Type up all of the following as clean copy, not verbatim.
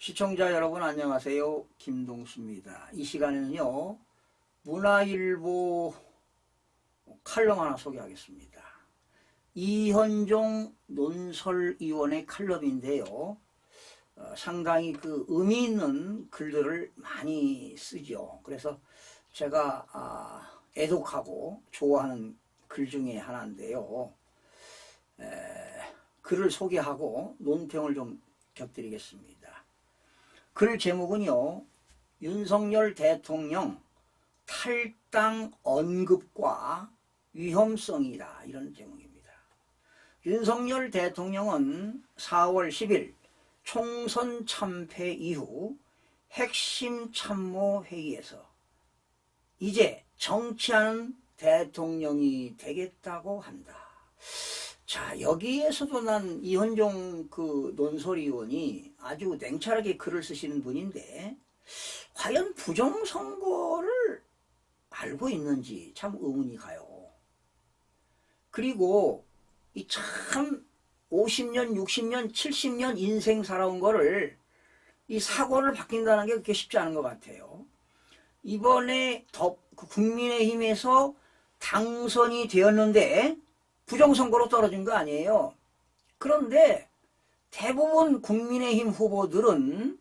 시청자 여러분 안녕하세요. 김동수입니다. 이 시간에는요 문화일보 칼럼 하나 소개하겠습니다. 이현종 논설위원의 칼럼인데요. 상당히 그 의미 있는 글들을 많이 쓰죠. 그래서 제가 애독하고 좋아하는 글 중에 하나인데요. 글을 소개하고 논평을 좀 곁드리겠습니다. 글 제목은요, 윤석열 대통령 탈당 언급과 위험성이다, 이런 제목입니다. 윤석열 대통령은 4월 10일 총선 참패 이후 핵심 참모 회의에서 이제 정치하는 대통령이 되겠다고 한다. 자, 여기에서도 난 이현종 그 논설위원이 아주 냉철하게 글을 쓰시는 분인데 과연 부정선거를 알고 있는지 참 의문이 가요. 그리고 이 참 50년, 60년, 70년 인생 살아온 거를 이 사고를 바뀐다는 게 그렇게 쉽지 않은 것 같아요. 이번에 국민의힘에서 당선이 되었는데 부정선거로 떨어진 거 아니에요. 그런데 대부분 국민의힘 후보들은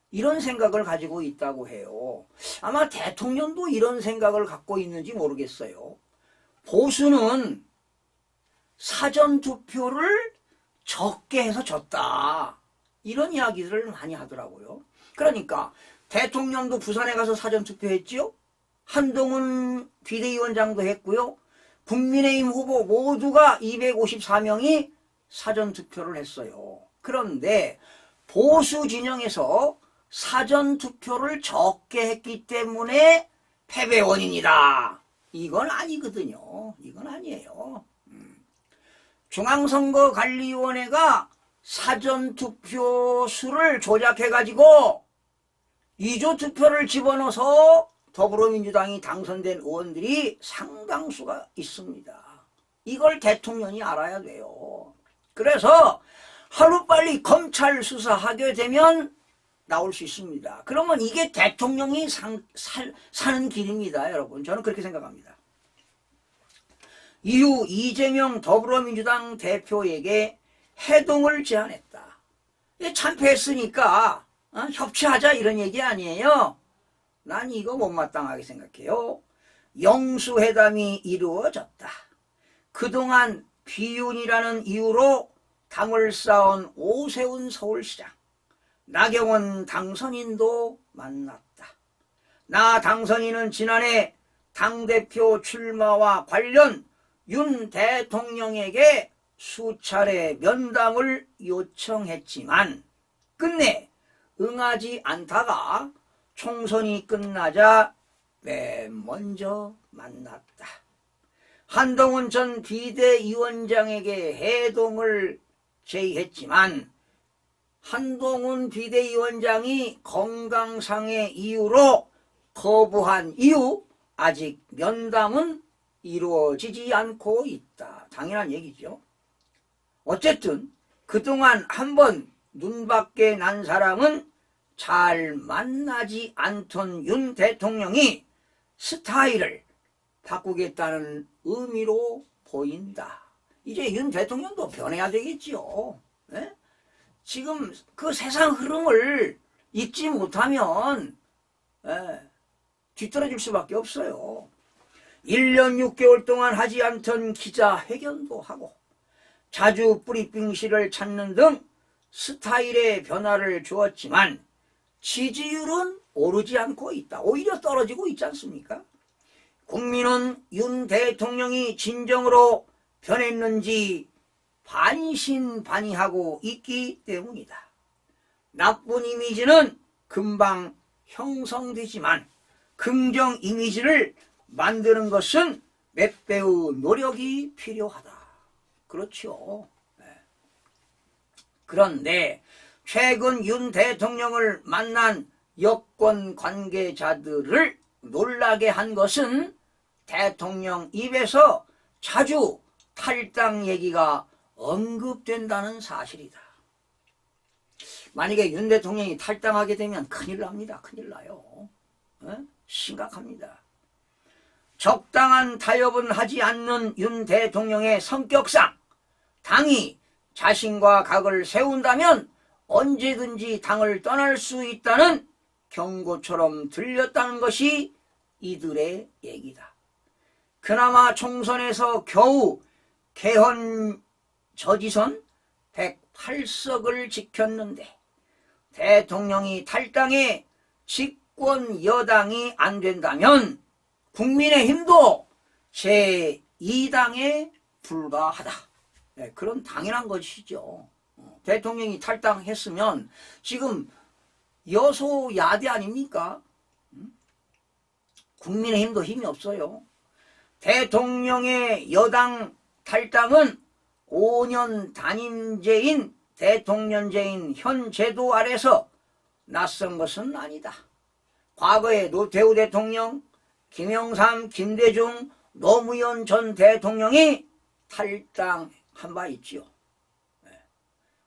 이런 생각을 가지고 있다고 해요. 아마 대통령도 이런 생각을 갖고 있는지 모르겠어요. 보수는 사전투표를 적게 해서 졌다, 이런 이야기들을 많이 하더라고요. 그러니까 대통령도 부산에 가서 사전투표했지요. 한동훈 비대위원장도 했고요. 국민의힘 후보 모두가 254명이 사전투표를 했어요. 그런데 보수 진영에서 사전투표를 적게 했기 때문에 패배 원인이다, 이건 아니거든요. 이건 아니에요. 중앙선거관리위원회가 사전투표 수를 조작해가지고 위조 투표를 집어넣어서 더불어민주당이 당선된 의원들이 상당수가 있습니다. 이걸 대통령이 알아야 돼요. 그래서 하루빨리 검찰 수사하게 되면 나올 수 있습니다. 그러면 이게 대통령이 사는 길입니다, 여러분. 저는 그렇게 생각합니다. 이후 이재명 더불어민주당 대표에게 해동을 제안했다. 참패했으니까 협치하자, 이런 얘기 아니에요. 난 이거 못마땅하게 생각해요. 영수회담이 이루어졌다. 그동안 비윤이라는 이유로 당을 쌓은 오세훈 서울시장, 나경원 당선인도 만났다. 나 당선인은 지난해 당대표 출마와 관련 윤 대통령에게 수차례 면담을 요청했지만 끝내 응하지 않다가 총선이 끝나자 맨 먼저 만났다. 한동훈 전 비대위원장에게 해동을 제의했지만 한동훈 비대위원장이 건강상의 이유로 거부한 이후 아직 면담은 이루어지지 않고 있다. 당연한 얘기죠. 어쨌든 그동안 한번 눈밖에 난 사람은 잘 만나지 않던 윤 대통령이 스타일을 바꾸겠다는 의미로 보인다. 이제 윤 대통령도 변해야 되겠지요. 네? 지금 그 세상 흐름을 읽지 못하면 뒤떨어질 수밖에 없어요. 1년 6개월 동안 하지 않던 기자회견도 하고 자주 뿌리빙실을 찾는 등 스타일의 변화를 주었지만 지지율은 오르지 않고 있다. 오히려 떨어지고 있지 않습니까? 국민은 윤 대통령이 진정으로 변했는지 반신반의하고 있기 때문이다. 나쁜 이미지는 금방 형성되지만 긍정 이미지를 만드는 것은 몇 배의 노력이 필요하다. 그렇죠. 그런데 최근 윤 대통령을 만난 여권 관계자들을 놀라게 한 것은 대통령 입에서 자주 탈당 얘기가 언급된다는 사실이다. 만약에 윤 대통령이 탈당하게 되면 큰일 납니다. 큰일 나요. 심각합니다. 적당한 타협은 하지 않는 윤 대통령의 성격상 당이 자신과 각을 세운다면 언제든지 당을 떠날 수 있다는 경고처럼 들렸다는 것이 이들의 얘기다. 그나마 총선에서 겨우 개헌 저지선 108석을 지켰는데 대통령이 탈당해 집권 여당이 안 된다면 국민의힘도 제2당에 불과하다. 네, 그런 당연한 것이죠. 대통령이 탈당했으면 지금 여소야대 아닙니까? 국민의힘도 힘이 없어요. 대통령의 여당 탈당은 5년 단임제인 대통령제인 현 제도 아래서 낯선 것은 아니다. 과거에 노태우 대통령, 김영삼, 김대중, 노무현 전 대통령이 탈당한 바 있지요.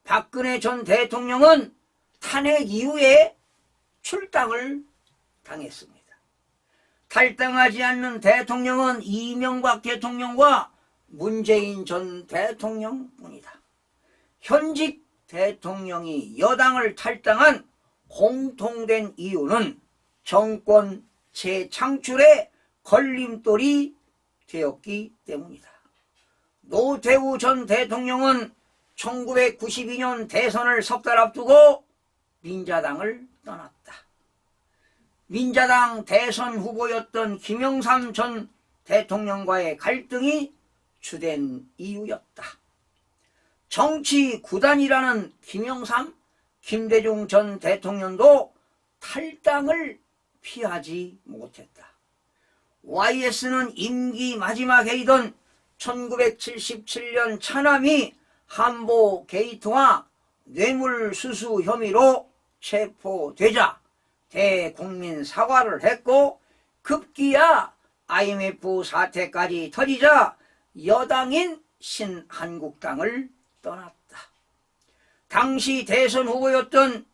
박근혜 전 대통령은 탄핵 이후에 출당을 당했습니다. 탈당하지 않는 대통령은 이명박 대통령과 문재인 전 대통령뿐이다. 현직 대통령이 여당을 탈당한 공통된 이유는 정권 재창출의 걸림돌이 되었기 때문이다. 노태우 전 대통령은 1992년 대선을 석 달 앞두고 민자당을 떠났다. 민자당 대선 후보였던 김영삼 전 대통령과의 갈등이 주된 이유였다. 정치 구단이라는 김영삼, 김대중 전 대통령도 탈당을 피하지 못했다. YS는 임기 마지막 해이던 1977년 차남이 한보 게이트와 뇌물수수 혐의로 체포되자 대국민 사과를 했고 급기야 IMF 사태까지 터지자 여당인 신한국당을 떠났다. 당시 대선 후보였던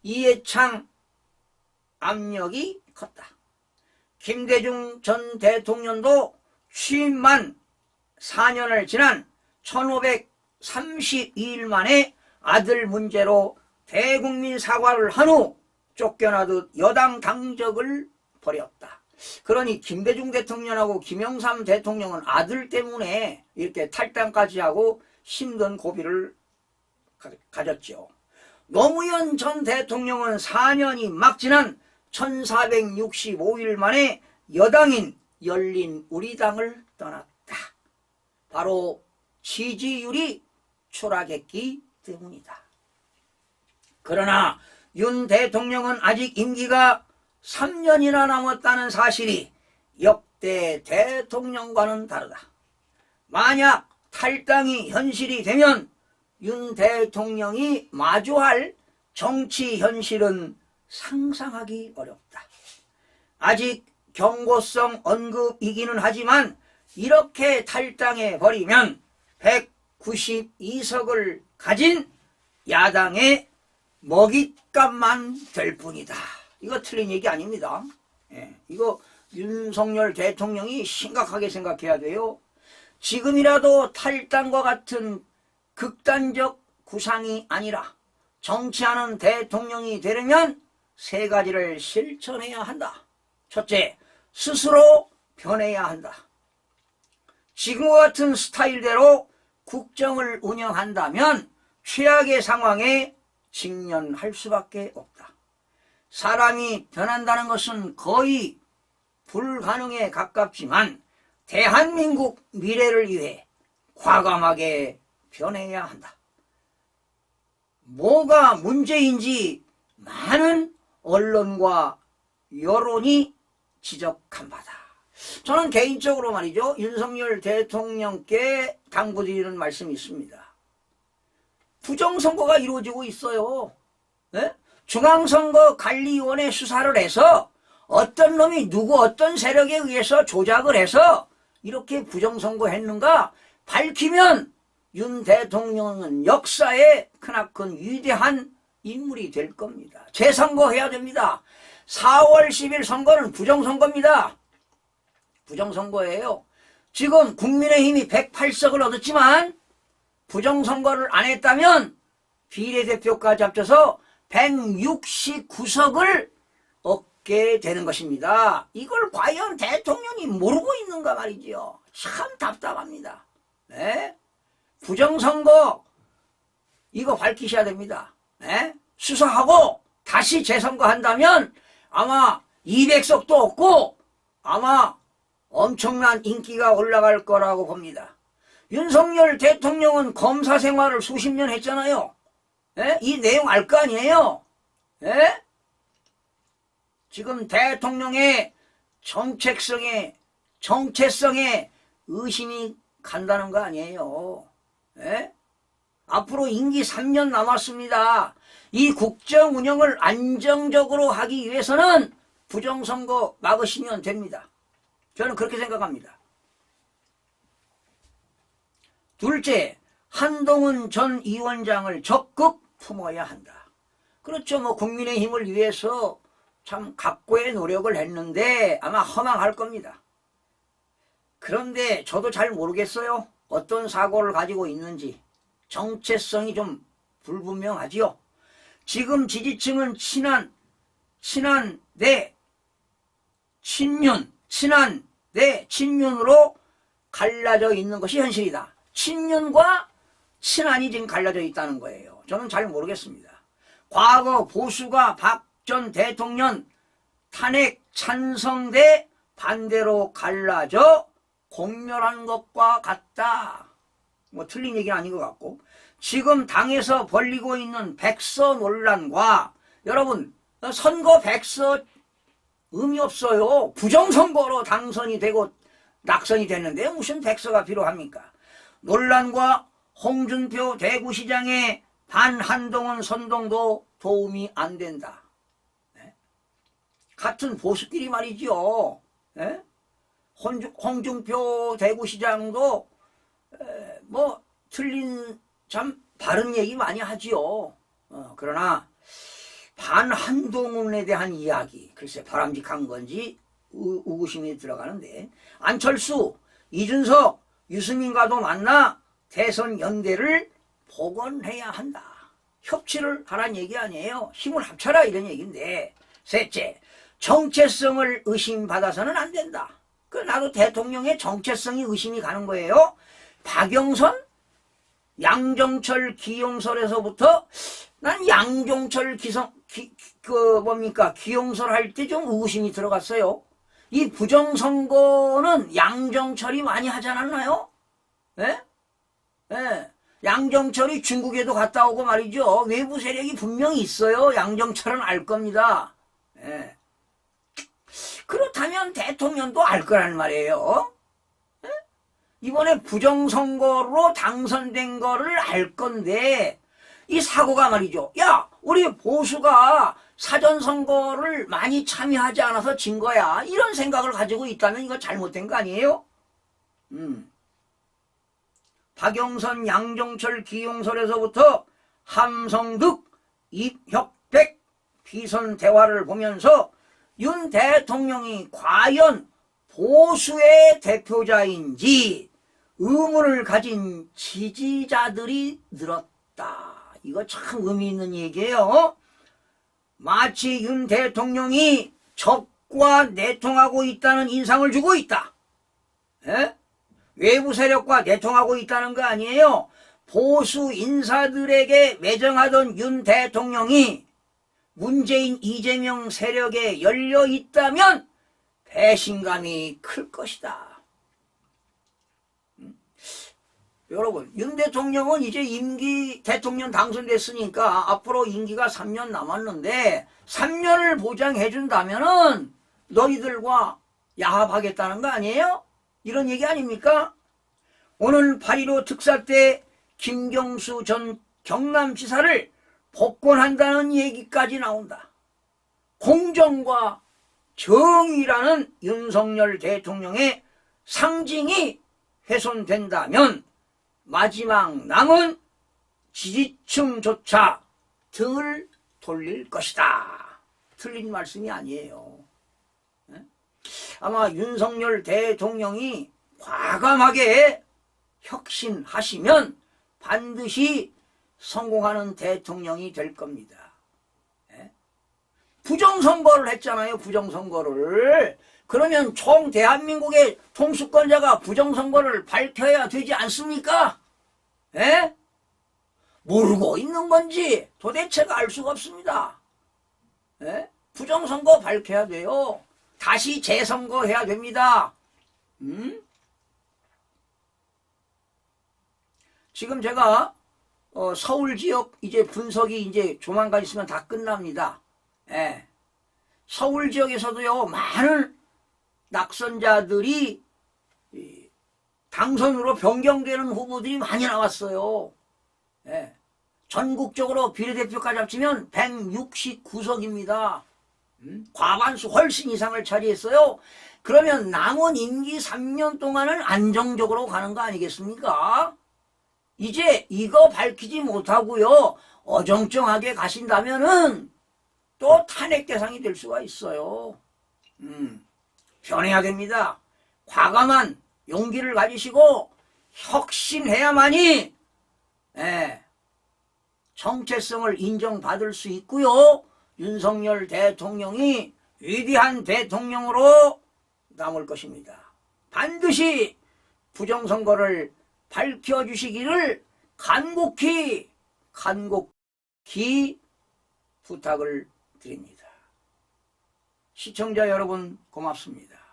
이해창 압력이 컸다. 김대중 전 대통령도 취임만 4년을 지난 1532일 만에 아들 문제로 대국민 사과를 한 후 쫓겨나듯 여당 당적을 버렸다. 그러니 김대중 대통령하고 김영삼 대통령은 아들 때문에 이렇게 탈당까지 하고 힘든 고비를 가졌죠. 노무현 전 대통령은 4년이 막 지난 1465일 만에 여당인 열린우리당을 떠났다. 바로 지지율이 추락했기 때문이다. 그러나 윤 대통령은 아직 임기가 3년이나 남았다는 사실이 역대 대통령과는 다르다. 만약 탈당이 현실이 되면 윤 대통령이 마주할 정치 현실은 상상하기 어렵다. 아직 경고성 언급이기는 하지만 이렇게 탈당해 버리면 192석을 가진 야당의 먹잇감만 될 뿐이다. 이거 틀린 얘기 아닙니다. 이거 윤석열 대통령이 심각하게 생각해야 돼요. 지금이라도 탈당과 같은 극단적 구상이 아니라 정치하는 대통령이 되려면 세 가지를 실천해야 한다. 첫째, 스스로 변해야 한다. 지금과 같은 스타일대로 국정을 운영한다면 최악의 상황에 직면할 수밖에 없다. 사람이 변한다는 것은 거의 불가능에 가깝지만 대한민국 미래를 위해 과감하게 변해야 한다. 뭐가 문제인지 많은 언론과 여론이 지적한 바다. 저는 개인적으로 말이죠, 윤석열 대통령께 당부드리는 말씀이 있습니다. 부정선거가 이루어지고 있어요. 중앙선거관리위원회 수사를 해서 어떤 놈이 누구 어떤 세력에 의해서 조작을 해서 이렇게 부정선거 했는가 밝히면 윤 대통령은 역사의 크나큰 위대한 인물이 될 겁니다. 재선거해야 됩니다. 4월 10일 선거는 부정선거입니다. 부정선거예요. 지금 국민의힘이 108석을 얻었지만 부정선거를 안 했다면 비례대표까지 합쳐서 169석을 얻게 되는 것입니다. 이걸 과연 대통령이 모르고 있는가 말이지요. 참 답답합니다. 네? 부정선거 이거 밝히셔야 됩니다. 네? 수사하고 다시 재선거한다면 아마 200석도 없고 아마 엄청난 인기가 올라갈 거라고 봅니다. 윤석열 대통령은 검사 생활을 수십 년 했잖아요. 네? 이 내용 알 거 아니에요? 네? 지금 대통령의 정체성에 의심이 간다는 거 아니에요. 네? 앞으로 임기 3년 남았습니다. 이 국정 운영을 안정적으로 하기 위해서는 부정선거 막으시면 됩니다. 저는 그렇게 생각합니다. 둘째, 한동훈 전 위원장을 적극 품어야 한다. 그렇죠. 뭐 국민의힘을 위해서 참 각고의 노력을 했는데 아마 허망할 겁니다. 그런데 저도 잘 모르겠어요. 어떤 사고를 가지고 있는지. 정체성이 좀 불분명하지요. 지금 지지층은 친한 대 친윤으로 갈라져 있는 것이 현실이다. 친윤과 친한이 지금 갈라져 있다는 거예요. 저는 잘 모르겠습니다. 과거 보수가 박 전 대통령 탄핵 찬성대 반대로 갈라져 공멸한 것과 같다. 뭐 틀린 얘기는 아닌 것 같고, 지금 당에서 벌리고 있는 백서 논란과, 여러분 선거 백서 의미 없어요. 부정선거로 당선이 되고 낙선이 됐는데 무슨 백서가 필요합니까? 논란과 홍준표 대구시장의 반한동훈 선동도 도움이 안 된다. 같은 보수끼리 말이죠. 홍준표 대구시장도 뭐 틀린 참 바른 얘기 많이 하지요. 그러나 반한동훈에 대한 이야기, 글쎄 바람직한 건지 의구심이 들어가는데, 안철수, 이준석, 유승민과도 만나 대선 연대를 복원해야 한다. 협치를 하라는 얘기 아니에요. 힘을 합쳐라 이런 얘기인데. 셋째, 정체성을 의심받아서는 안 된다. 나도 대통령의 정체성이 의심이 가는 거예요. 박영선, 양정철, 기용설에서부터 난 양정철 기용설 할 때 좀 의구심이 들어갔어요. 이 부정선거는 양정철이 많이 하지 않았나요? 예? 예. 양정철이 중국에도 갔다 오고 말이죠. 외부 세력이 분명히 있어요. 양정철은 알 겁니다. 예. 그렇다면 대통령도 알 거란 말이에요. 예? 이번에 부정선거로 당선된 거를 알 건데, 이 사고가 말이죠. 야, 우리 보수가 사전선거를 많이 참여하지 않아서 진 거야. 이런 생각을 가지고 있다면 이거 잘못된 거 아니에요? 박영선, 양정철, 기용설에서부터 함성득, 이혁백 비선 대화를 보면서 윤 대통령이 과연 보수의 대표자인지 의문을 가진 지지자들이 늘었다. 이거 참 의미 있는 얘기예요. 마치 윤 대통령이 적과 내통하고 있다는 인상을 주고 있다. 에? 외부 세력과 내통하고 있다는 거 아니에요. 보수 인사들에게 매정하던 윤 대통령이 문재인, 이재명 세력에 열려 있다면 배신감이 클 것이다. 여러분, 윤 대통령은 이제 임기 대통령 당선됐으니까 앞으로 임기가 3년 남았는데 3년을 보장해 준다면은 너희들과 야합하겠다는 거 아니에요? 이런 얘기 아닙니까? 오늘 8.15 특사 때 김경수 전 경남지사를 복권한다는 얘기까지 나온다. 공정과 정의라는 윤석열 대통령의 상징이 훼손된다면 마지막 남은 지지층조차 등을 돌릴 것이다. 틀린 말씀이 아니에요. 아마 윤석열 대통령이 과감하게 혁신하시면 반드시 성공하는 대통령이 될 겁니다. 부정선거를 했잖아요. 부정선거를. 그러면 총 대한민국의 통수권자가 부정선거를 밝혀야 되지 않습니까? 모르고 있는 건지 도대체가 알 수가 없습니다. 부정선거 밝혀야 돼요. 다시 재선거해야 됩니다. 지금 제가 서울 지역 이제 분석이 이제 조만간 있으면 다 끝납니다. 서울 지역에서도요, 많은 낙선자들이 당선으로 변경되는 후보들이 많이 나왔어요. 전국적으로 비례대표까지 합치면 169석입니다. 과반수 훨씬 이상을 차지했어요. 그러면 남은 임기 3년 동안은 안정적으로 가는 거 아니겠습니까? 이제 이거 밝히지 못하고요, 어정쩡하게 가신다면은 또 탄핵 대상이 될 수가 있어요. 변해야 됩니다. 과감한 용기를 가지시고 혁신해야만이 정체성을 인정받을 수 있고요, 윤석열 대통령이 위대한 대통령으로 남을 것입니다. 반드시 부정선거를 밝혀주시기를 간곡히 부탁을 드립니다. 시청자 여러분 고맙습니다.